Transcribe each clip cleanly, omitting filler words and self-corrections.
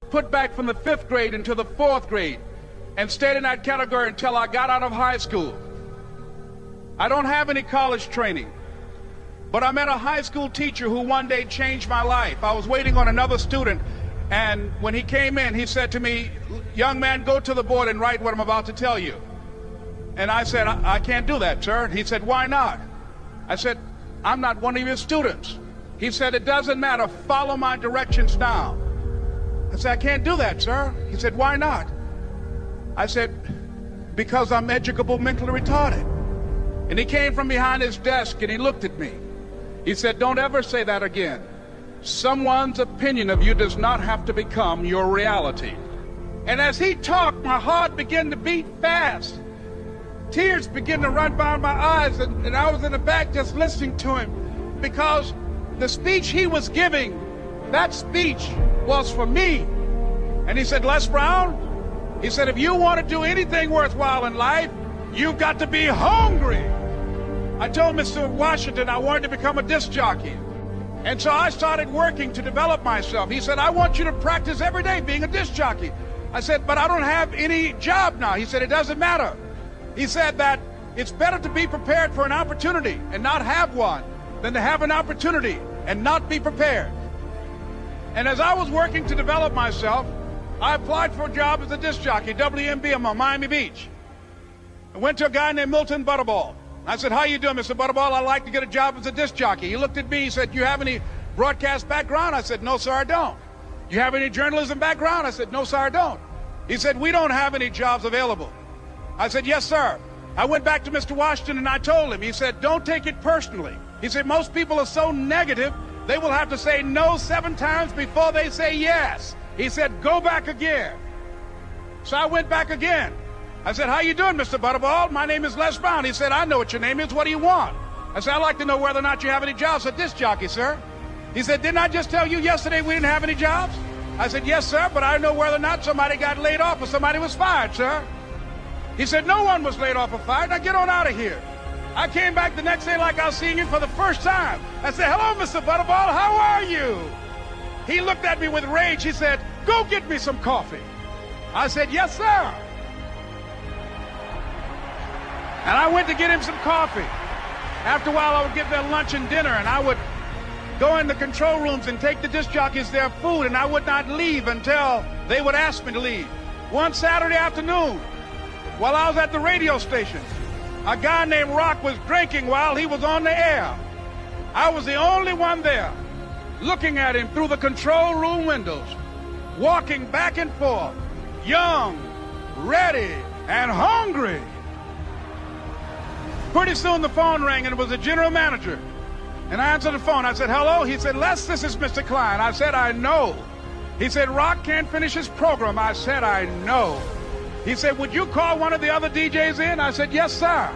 Put back from the 5th grade into the 4th grade and stayed in that category until I got out of high school. I don't have any college training, but I met a high school teacher who one day changed my life. I was waiting on another student, and when he came in, he said to me, "Young man, go to the board and write what I'm about to tell you." And I said, I can't do that, sir. He said, "Why not?" I said, "I'm not one of your students." He said, "It doesn't matter. Follow my directions now." I said, "I can't do that, sir." He said, "Why not?" I said, "Because I'm educable mentally retarded." And he came from behind his desk and he looked at me. He said, "Don't ever say that again. Someone's opinion of you does not have to become your reality." And as he talked, my heart began to beat fast. Tears began to run down my eyes, and I was in the back just listening to him, because the speech he was giving, that speech was for me. And he said, "Les Brown," he said, "if you want to do anything worthwhile in life, you've got to be hungry." I told Mr. Washington I wanted to become a disc jockey. And so I started working to develop myself. He said, "I want you to practice every day being a disc jockey." I said, "But I don't have any job now." He said, "It doesn't matter." He said that it's better to be prepared for an opportunity and not have one than to have an opportunity and not be prepared. And as I was working to develop myself, I applied for a job as a disc jockey, WMB, on Miami Beach. I went to a guy named Milton Butterball. I said, "How you doing, Mr. Butterball? I'd like to get a job as a disc jockey." He looked at me, he said, "You have any broadcast background?" I said, "No, sir, I don't." "You have any journalism background?" I said, "No, sir, I don't." He said, "We don't have any jobs available." I said, "Yes, sir." I went back to Mr. Washington and I told him. He said, "Don't take it personally." He said, "Most people are so negative, they will have to say no 7 times before they say yes." He said, "Go back again." So I went back again. I said, "How you doing, Mr. Butterball? My name is Les Brown." He said, "I know what your name is. What do you want?" I said, "I'd like to know whether or not you have any jobs as a disc jockey, sir." He said, "Didn't I just tell you yesterday we didn't have any jobs?" I said, "Yes, sir, but I know whether or not somebody got laid off or somebody was fired, sir." He said, "No one was laid off or fired. Now get on out of here." I came back the next day like I was seeing him for the first time. I said, "Hello, Mr. Butterball, how are you?" He looked at me with rage. He said, "Go get me some coffee." I said, "Yes, sir." And I went to get him some coffee. After a while, I would get their lunch and dinner, and I would go in the control rooms and take the disc jockeys their food, and I would not leave until they would ask me to leave. One Saturday afternoon, while I was at the radio station, a guy named Rock was drinking while he was on the air. I was the only one there, looking at him through the control room windows, walking back and forth, young, ready, and hungry. Pretty soon the phone rang, and it was the general manager. And I answered the phone. I said, "Hello?" He said, "Les, this is Mr. Klein." I said, "I know." He said, "Rock can't finish his program." I said, "I know." He said, "Would you call one of the other DJs in?" I said, "Yes, sir."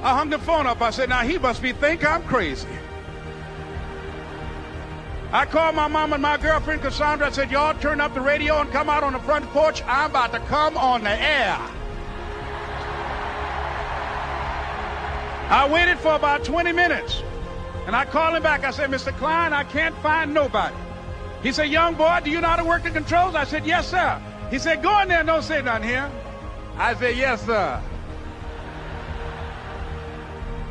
I hung the phone up. I said, "Now he must think I'm crazy." I called my mom and my girlfriend, Cassandra. I said, "Y'all turn up the radio and come out on the front porch. I'm about to come on the air." I waited for about 20 minutes, and I called him back. I said, "Mr. Klein, I can't find nobody." He said, "Young boy, do you know how to work the controls?" I said, "Yes, sir." He said, "Go in there and don't say nothing here." I said, "Yes, sir."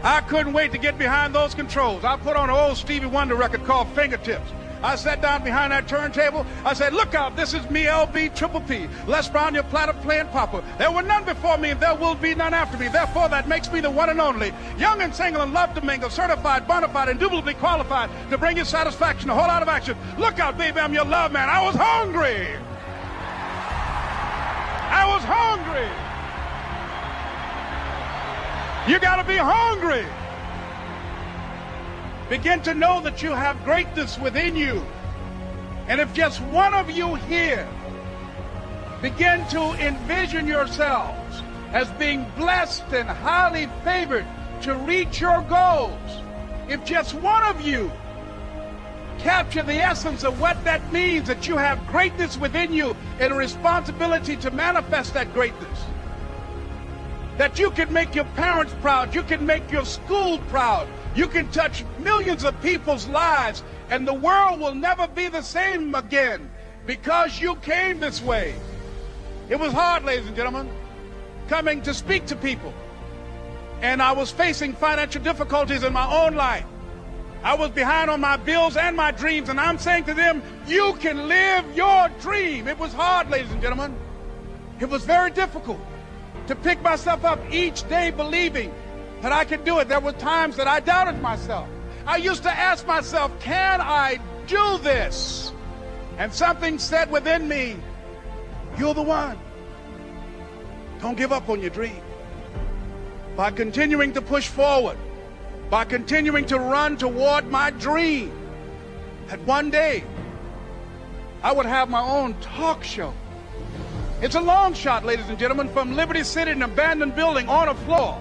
I couldn't wait to get behind those controls. I put on an old Stevie Wonder record called Fingertips. I sat down behind that turntable. I said, "Look out, this is me, LB Triple P, Les Brown, your platter playing papa. There were none before me, and there will be none after me. Therefore, that makes me the one and only. Young and single and love to mingle, certified, bona fide, indubitably qualified to bring you satisfaction, a whole lot of action. Look out, baby, I'm your love man." I was hungry. I was hungry. You got to be hungry. Begin to know that you have greatness within you. And if just one of you here begin to envision yourselves as being blessed and highly favored to reach your goals, if just one of you capture the essence of what that means, that you have greatness within you and a responsibility to manifest that greatness, that you can make your parents proud, you can make your school proud, You can touch millions of people's lives, and the world will never be the same again because you came this way. It was hard, ladies and gentlemen, coming to speak to people. And I was facing financial difficulties in my own life. I was behind on my bills and my dreams, and I'm saying to them, you can live your dream. It was hard, ladies and gentlemen. It was very difficult to pick myself up each day believing that I could do it. There were times that I doubted myself. I used to ask myself, can I do this? And something said within me, you're the one. Don't give up on your dream. By continuing to push forward, by continuing to run toward my dream, that one day I would have my own talk show. It's a long shot, ladies and gentlemen, from Liberty City, an abandoned building on a floor,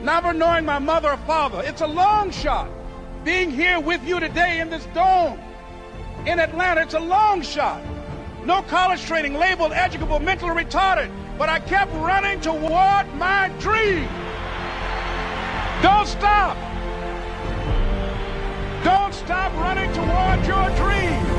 never knowing my mother or father. It's a long shot. Being here with you today in this dome in Atlanta, it's a long shot. No college training, labeled educable, mentally retarded, but I kept running toward my dream. Don't stop. Don't stop running toward your dream.